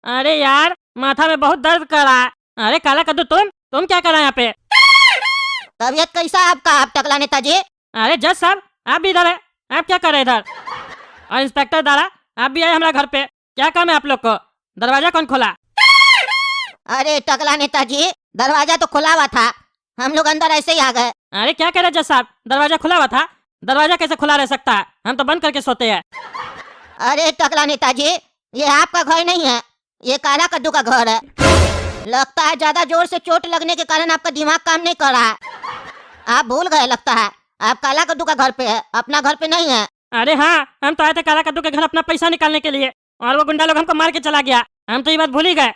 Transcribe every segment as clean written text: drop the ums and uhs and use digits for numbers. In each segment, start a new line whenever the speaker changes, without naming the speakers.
अरे यार माथा में बहुत दर्द कर रहा है। अरे काला कद्दू तुम क्या कर रहे हैं यहाँ पे?
तबीयत कैसा है आपका, आप टकला नेताजी?
अरे जज साहब आप भी इधर है, आप क्या कर रहे हैं इधर? और इंस्पेक्टर दारा आप भी आए हमारे घर पे, क्या काम है आप लोग को? दरवाजा कौन खोला?
अरे टकला नेताजी, दरवाजा तो खुला हुआ था, हम लोग अंदर ऐसे ही आ गए।
अरे क्या कह रहे जज साहब, दरवाजा खुला हुआ था? दरवाजा कैसे खुला रह सकता है, हम तो बंद करके सोते हैं।
अरे टकला नेताजी, ये आपका घर नहीं है, ये काला कद्दू का घर है। लगता है ज्यादा जोर से चोट लगने के कारण आपका दिमाग काम नहीं कर रहा है, आप भूल गए लगता है। आप काला कद्दू का घर पे है, अपना घर पे नहीं है।
अरे हाँ, हम तो आए थे काला कद्दू के घर अपना पैसा निकालने के लिए, और वो गुंडा लोग हमको मार के चला गया, हम तो ये बात भूल ही गए।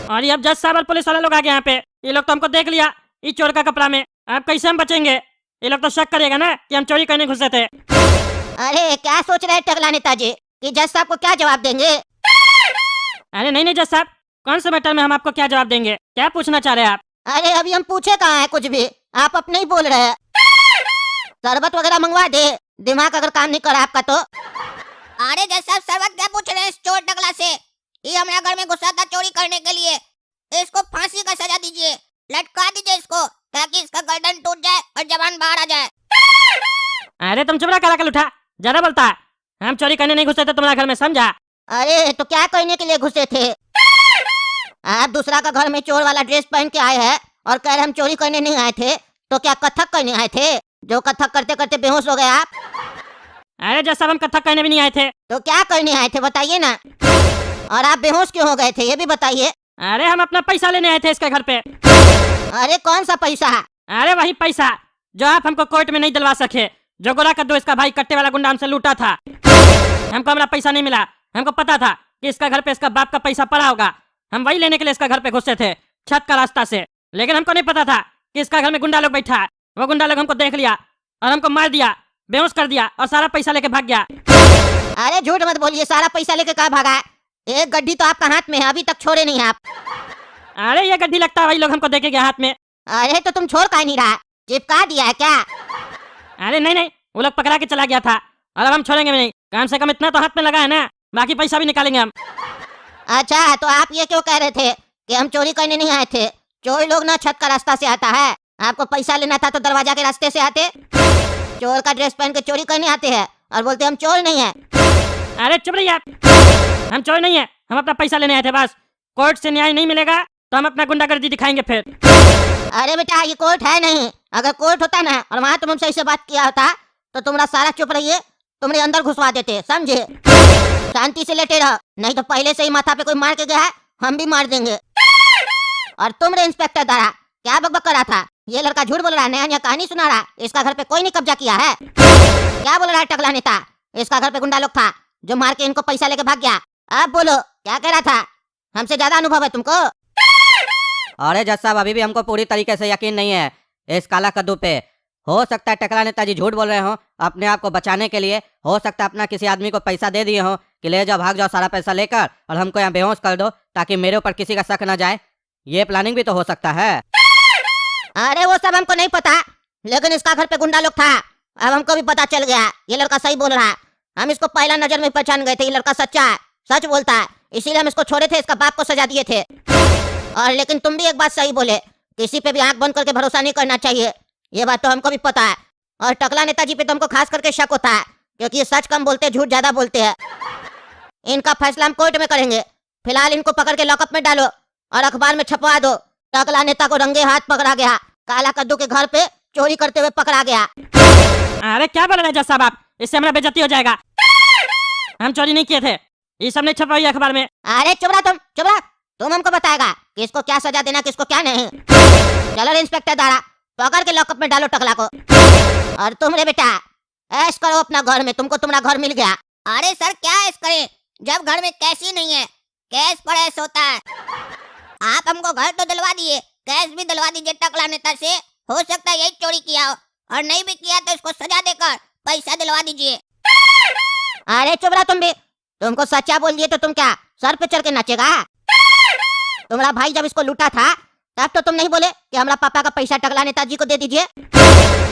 और ये अब जज साहब और पुलिस वाले लोग आ गए यहाँ पे, ये लोग तो हमको देख लिया इस चोर का कपड़ा में, अब कैसे हम बचेंगे? ये लोग तो शक करेगा ना कि हम चोरी करने घुसे थे।
अरे क्या सोच रहे हैं टकला नेताजी कि जज साहब को क्या जवाब देंगे?
अरे नहीं जज साहब, कौन से मैटर में हम आपको क्या जवाब देंगे, क्या पूछना चाह रहे हैं आप?
अरे अभी हम पूछे कहाँ है कुछ भी, आप अपने ही बोल रहे हैं। शरबत वगैरह मंगवा दे, दिमाग अगर काम नहीं करा आपका तो।
अरे जज साहब शरबत क्या पूछ रहे हैं इस चोर टकला से? ये हमारे घर में घुसा था चोरी करने के लिए, इसको फांसी का सजा दीजिए, लटका दीजिए इसको, ताकि इसका गर्दन टूट जाए और जबान बाहर आ जाए।
अरे तुम चुप रहा काला कलूठा, ज्यादा बोलता है, हम चोरी करने नहीं घुसे थे तुम्हारे घर में, समझा?
अरे तो क्या करने के लिए घुसे थे? आप दूसरा का घर में चोर वाला ड्रेस पहन के आए हैं और कह रहे हम चोरी करने नहीं आए थे, तो क्या कथक करने आए थे? जो कथक करते करते बेहोश हो गए आप।
अरे जज साहब हम कथक करने भी नहीं आए थे।
तो क्या करने आए थे बताइए ना, और आप बेहोश क्यों हो गए थे ये भी बताइए।
अरे हम अपना पैसा लेने आए थे इसके घर पे।
अरे कौन सा पैसा?
अरे वही पैसा जो आप हमको कोर्ट में नहीं दिलवा सके, जो गोरा कद्दू इसका भाई कट्टे वाला गुंडा हमसे लूटा था। हमको हमारा पैसा नहीं मिला, हमको पता था कि इसका घर पे इसका बाप का पैसा पड़ा होगा, हम वही लेने के लिए इसका घर पे घुसे थे छत का रास्ता से, लेकिन हमको नहीं पता था कि इसका घर में गुंडा लोग बैठा है। वो गुंडा लोग हमको देख लिया और हमको मार दिया, बेहोश कर दिया और सारा पैसा लेके भाग गया।
अरे झूठ मत बोलिए, सारा पैसा लेके कहाँ भागा है? एक गड्डी तो आपका हाथ में है, अभी तक छोड़े नहीं आप।
अरे ये गड्डी लगता है वही लोग हमको देके गया हाथ में।
अरे तो तुम छोड़ काहे नहीं रहा, चिपका दिया है क्या?
अरे नहीं, वो लोग पकड़ा के चला गया था, और अब हम छोड़ेंगे भी नहीं, कम से कम इतना तो हाथ में लगा है ना, बाकी पैसा भी निकालेंगे हम।
अच्छा तो आप ये क्यों कह रहे थे कि हम चोरी करने नहीं आए थे? चोर लोग ना छत का रास्ता से आता है, आपको पैसा लेना था तो दरवाजा के रास्ते से आते। चोर का ड्रेस पहन के चोरी करने आते हैं और बोलते हम चोर नहीं है।
अरे चुप रहिए आप, हम चोर नहीं है, हम अपना पैसा लेने आए थे बस। कोर्ट से न्याय नहीं मिलेगा तो हम अपना गुंडागर्दी दिखाएंगे फिर।
अरे बेटा ये कोर्ट है नहीं, अगर कोर्ट होता ना और वहाँ तुम हमसे ऐसे बात किया होता तो तुम्हारा सारा चुप रहिए, तुम्हारे अंदर घुसवा देते, समझे? शांति से लेटे रहो, नहीं तो पहले से ही माथा पे कोई मार के गया है, हम भी मार देंगे। और तुम रे इंस्पेक्टर दारा, क्या बकबक कर रहा था? ये लड़का झूठ बोल रहा है, नया नया कहानी सुना रहा है, इसका घर पे कोई नहीं कब्जा किया है। क्या बोल रहा है टकला नेता? इसका घर पे गुंडा लोग था जो मार के इनको पैसा लेके भाग गया। अब बोलो क्या कह रहा था? हमसे ज्यादा अनुभव है तुमको।
अरे जज साहब अभी भी हमको पूरी तरीके से यकीन नहीं है इस काला कद्दू पे। हो सकता है टकला नेताजी झूठ बोल रहे हो अपने आप को बचाने के लिए, हो सकता है अपना किसी आदमी को पैसा दे दिए हो कि ले जाओ भाग जाओ सारा पैसा लेकर और हमको यहाँ बेहोश कर दो ताकि मेरे ऊपर किसी का शक न जाए। ये प्लानिंग भी तो हो सकता है।
अरे वो सब हमको नहीं पता, लेकिन इसका घर पे गुंडा लोग था, अब हमको भी पता चल गया ये लड़का सही बोल रहा है। हम इसको पहला नजर में पहचान गए थे, ये लड़का सच्चा है, सच बोलता है, इसीलिए हम इसको छोड़े थे, इसका बाप को सजा दिए थे। और लेकिन तुम भी एक बात सही बोले, किसी पे भी आंख बंद करके भरोसा नहीं करना चाहिए, ये बात तो हमको भी पता है। और टकला नेताजी पे तो हमको खास करके शक होता है क्योंकि ये सच कम बोलते झूठ ज्यादा बोलते हैं। इनका फैसला हम कोर्ट में करेंगे, फिलहाल इनको पकड़ के लॉकअप में डालो और अखबार में छपवा दो, टकला नेता को रंगे हाथ पकड़ा गया, काला कद्दू के घर पे चोरी करते हुए पकड़ा गया।
अरे क्या बोल रहे हैं जज साहब आप, इससे हमारा बेइज्जती हो जाएगा। हम चोरी नहीं किए थे, ये सब नहीं छपवाई अखबार में।
अरे चुप रहा तुम हमको बताएगा किसको क्या सजा देना किसको क्या नहीं। चलो रे इंस्पेक्टर दारा, पकड़ के लॉकअप में डालो टकला को। और तुम रे बेटा ऐश करो अपना घर में, तुमको तुम्हारा घर मिल गया।
अरे सर क्या ऐश करें जब घर में कैश ही नहीं है, कैश पर ऐश होता है। आप हमको घर तो दिलवा दिए, कैश भी दिलवा दीजिए टकला नेता से, हो सकता है यही चोरी किया हो, और नहीं भी किया तो इसको सजा देकर पैसा दिलवा दीजिए।
अरे चुप रहा तुम भी, तुमको सच्चा बोल दिए तो तुम क्या सर पे चढ़ के नाचेगा? तुम्हारा भाई जब इसको लूटा था तब तो तुम नहीं बोले कि हमारा पापा का पैसा टकला नेताजी को दे दीजिए।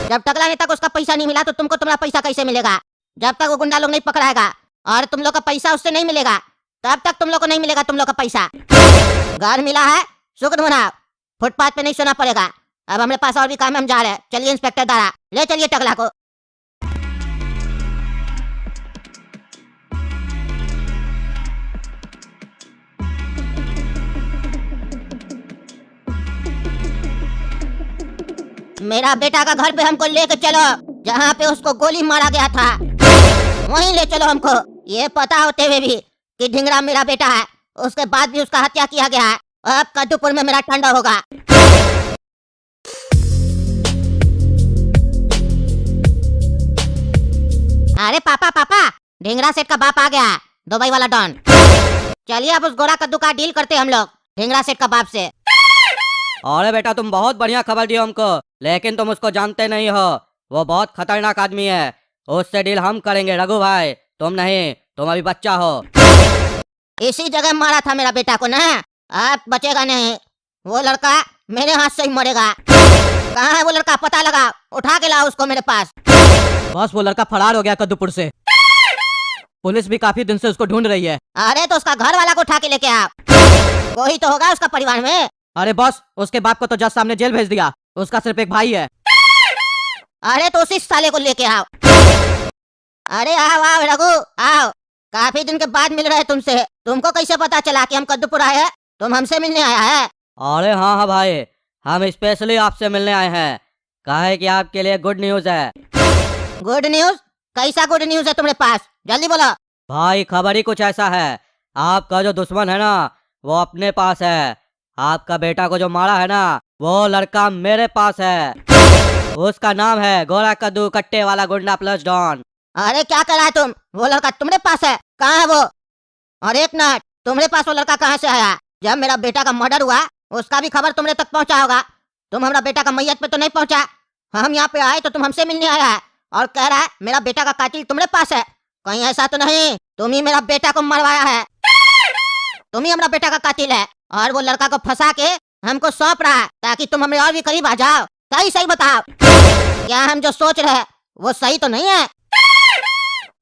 जब टकला नेता को उसका पैसा नहीं मिला तो तुमको तुम्हारा पैसा कैसे मिलेगा? जब तक वो गुंडा लोग नहीं पकड़ाएगा और तुम लोग का पैसा उससे नहीं मिलेगा तब तक तुम लोग को नहीं मिलेगा तुम लोग का पैसा। घर मिला है, शुक्र मनाओ। फुटपाथ पे नहीं सोना पड़ेगा। अब हमारे पास और भी काम है, हम जा रहे हैं। चलिए इंस्पेक्टर दारा, ले चलिए टकला को। मेरा बेटा का घर पे हमको लेके चलो, जहाँ पे उसको गोली मारा गया था वहीं ले चलो हमको। ये पता होते हुए भी कि ढिंगरा मेरा बेटा है, उसके बाद भी उसका हत्या किया गया है। अब कद्दूपुर में मेरा ठंडा होगा। अरे पापा पापा, ढिंगरा सेठ का बाप आ गया, दुबई वाला डॉन। चलिए अब उस गोरा कद्दू का डील करते हैं हम लोग ढिंगरा सेठ का बाप से।
अरे बेटा तुम बहुत बढ़िया खबर दी हमको, लेकिन तुम उसको जानते नहीं हो। वो बहुत खतरनाक आदमी है, उससे डील हम करेंगे रघु भाई, तुम नहीं, तुम अभी बच्चा हो।
इसी जगह मारा था मेरा बेटा को ना, अब बचेगा नहीं। वो लड़का मेरे हाथ से ही मरेगा। कहाँ है वो लड़का, पता लगा, उठा के लाओ उसको मेरे पास।
बस वो लड़का फरार हो गया कद्दूपुर से, पुलिस भी काफी दिन से उसको ढूंढ रही है।
अरे तो उसका घर वाला को उठा के लेके आओ, कोई तो होगा उसका परिवार में।
अरे बॉस, उसके बाप को तो जज साहब ने जेल भेज दिया, उसका सिर्फ एक भाई है।
अरे तो उसी साले को लेके आओ। अरे आओ आओ रघु आओ, काफी दिन के बाद मिल रहे हैं तुमसे। तुमको कैसे पता चला कि हम कद्दूपुर आए हैं? तुम हमसे मिलने आया है?
अरे हाँ हाँ भाई, हम स्पेशली आपसे मिलने आए हैं, काहे कि आपके लिए गुड न्यूज है।
Good news? कैसा गुड न्यूज है तुम्हारे पास, जल्दी बोलो।
भाई खबर ही कुछ ऐसा है, आपका जो दुश्मन है ना वो अपने पास है। आपका बेटा को जो मारा है ना वो लड़का मेरे पास है। उसका नाम है गोरा कद्दू कट्टे वाला गुंडा प्लस डॉन।
अरे क्या कर रहा है तुम? वो लड़का तुम्हारे पास है? कहाँ है वो? और एक मिनट, तुम्हारे पास वो लड़का कहाँ से आया? जब मेरा बेटा का मर्डर हुआ उसका भी खबर तुम्हारे तक पहुँचा होगा। तुम हमारा बेटा का मैयत पे तो नहीं पहुँचा। हम यहाँ पे आए तो तुम हमसे मिलने आया है और कह रहा है मेरा बेटा का कातिल तुम्हारे पास है। कहीं ऐसा तो नहीं तुम ही मेरा बेटा को मरवाया है? तुम ही हमारा बेटा का कातिल है और वो लड़का को फंसा के हमको सौंप रहा है ताकि तुम हमें और भी करीब आ जाओ। सही सही बताओ, क्या हम जो सोच रहे हैं वो सही तो नहीं है?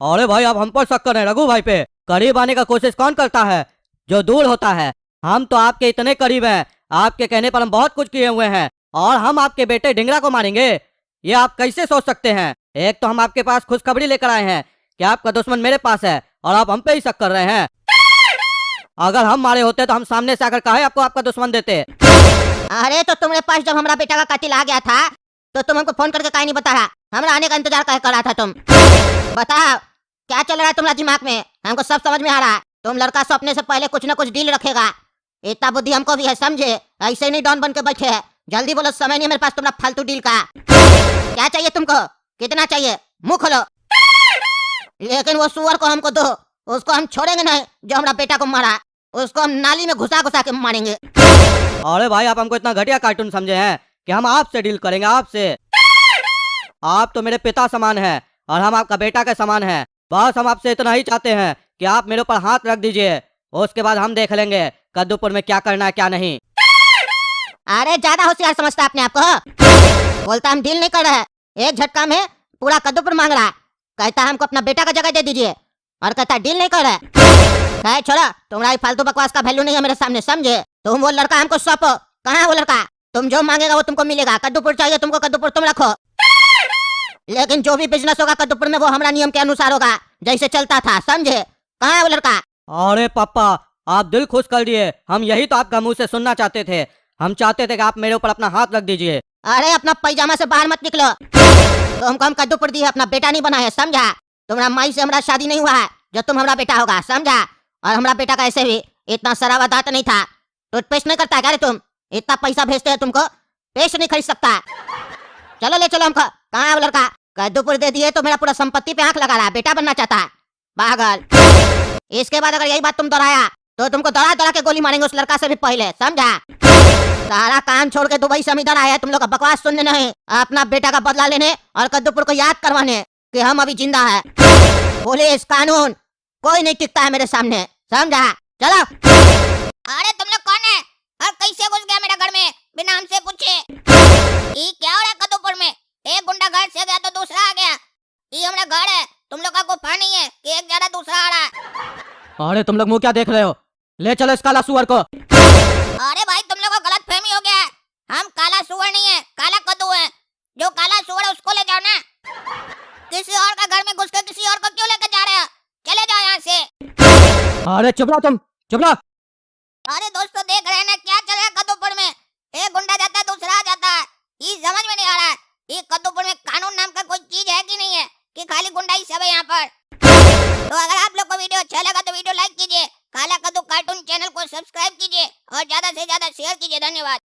अरे भाई आप हम पर शक कर रहे हैं रघु भाई पे। करीब आने का कोशिश कौन करता है, जो दूर होता है। हम तो आपके इतने करीब हैं, आपके कहने पर हम बहुत कुछ किए हुए हैं और हम आपके बेटे ढिंगरा को मारेंगे, ये आप कैसे सोच सकते हैं? एक तो हम आपके पास खुशखबरी लेकर आए हैं कि आपका दुश्मन मेरे पास है और आप हम पे ही शक कर रहे हैं। अगर हम मारे होते तो हम सामने से आकर काहे आपको आपका दुश्मन देते।
अरे तो तुम्हारे पास जब हमारा बेटा का कातिल आ गया था तो तुम हमको फोन करके काहे नहीं बताया? हमारा आने का इंतजार काहे कर रहा था तुम? बताओ क्या चल रहा है तुम्हारा दिमाग में? हमको सब समझ में आ रहा है। तुम लड़का सपने से पहले कुछ न कुछ डील रखेगा, इतना बुद्धि हमको भी है, समझे? ऐसे नहीं डॉन बन के बैठे है। जल्दी बोलो, समय नहीं मेरे पास तुम्हारा फालतू डील का। क्या चाहिए तुमको? कितना चाहिए? मुंह खोलो। लेकिन वो सुअर को हमको दो, उसको हम छोड़ेंगे नहीं जो हमारा बेटा को मारा। उसको हम नाली में घुसा घुसा के मारेंगे।
अरे भाई आप हमको इतना घटिया कार्टून समझे हैं कि हम आपसे डील करेंगे? आपसे? आप तो मेरे पिता समान हैं और हम आपका बेटा के समान हैं। बस हम आपसे इतना ही चाहते हैं कि आप मेरे ऊपर हाथ रख दीजिए, उसके बाद हम देख लेंगे कद्दूपुर में क्या करना है क्या नहीं।
अरे ज्यादा होशियार समझता है अपने आप को। बोलता हम डील नहीं कर रहे, एक झटका में पूरा कद्दूपुर मांग रहा है। कहता हमको अपना बेटा का जगह दे दीजिए और कहता डील नहीं कर रहे। छोड़ा, तुम्हारी फालतू बकवास का वैल्यू नहीं है मेरे सामने, समझे? तुम वो लड़का हमको सौंपो। कहाँ है वो लड़का? तुम जो मांगेगा वो तुमको मिलेगा। कद्दूपुर चाहिए तुमको, कद्दूपुर तुम रखो, लेकिन जो भी बिजनेस होगा कद्दूपुर में वो हमारा नियम के अनुसार होगा, जैसे चलता था, समझे? कहाँ है वो लड़का?
अरे पापा आप दिल खुश कर दिए, हम यही तो आपका मुंह से सुनना चाहते थे। हम चाहते थे कि आप मेरे ऊपर अपना हाथ रख दीजिए।
अरे अपना पैजामा से बाहर मत निकलो। तो हमको हम कद्दूपुर दी है, अपना बेटा नहीं बना है, समझा? तुम्हारा माई से हमारा शादी नहीं हुआ है जो तुम हमारा बेटा होगा, समझा? और हमारा बेटा का ऐसे भी इतना सरावा दांत नहीं था। टूथपेस्ट नहीं करता क्या रे तुम? इतना पैसा भेजते हैं तुमको, पेस्ट नहीं खरीद सकता। चलो ले चलो हमको। कहाँ है वो लड़का? कद्दूपुर दे दिए तो मेरा पूरा संपत्ति पे आंख लगा रहा है, बेटा बनना चाहता है, पागल। इसके बाद अगर यही बात तुम दोहराया तो तुमको दौड़ा दौड़ा के गोली मारेंगे, उस लड़का से भी पहले, समझा? सारा काम छोड़ के दुबई से हम इधर आए हैं तुम लोग का बकवास सुनने नहीं, अपना बेटा का बदला लेने और कद्दूपुर को याद करवाने कि हम अभी जिंदा है। पुलिस कानून कोई नहीं टिकता है मेरे सामने, समझा? चलो।
अरे तुम लोग कौन है और कैसे घुस गया मेरा घर में बिना हमसे पूछे? ये क्या हो रहा है कद्दूपुर में? एक गुंडा घर से गया तो दूसरा आ गया। ये हमारा घर है, तुम लोग का गुफा नहीं है कि एक ज्यादा दूसरा आ रहा है।
अरे तुम लोग मुंह क्या देख रहे हो? ले चलो इस काला सुअर को।
अरे भाई तुम लोगों को गलत फहमी हो गया है। हम काला सुअर नहीं है, काला कद्दू है। जो काला सुअर है उसको ले जाओ ना। किसी और का घर में घुस के किसी और को क्यों लेकर जा रहे हो? चले जाओ यहाँ से।
अरे चुप रहो तुम, चुप रहो।
अरे दोस्तों देख रहे हैं ना क्या चल रहा है कद्दूपुर में। एक गुंडा जाता है दूसरा आ जाता है। ये समझ में नहीं आ रहा है ये कद्दूपुर में कानून नाम का कोई चीज है कि नहीं है, कि खाली गुंडाई सब है यहाँ पर। तो अगर आप लोग को वीडियो अच्छा लगा तो वीडियो लाइक कीजिए, काला कद्दू कार्टून चैनल को सब्सक्राइब कीजिए और ज्यादा से ज्यादा शेयर कीजिए। धन्यवाद।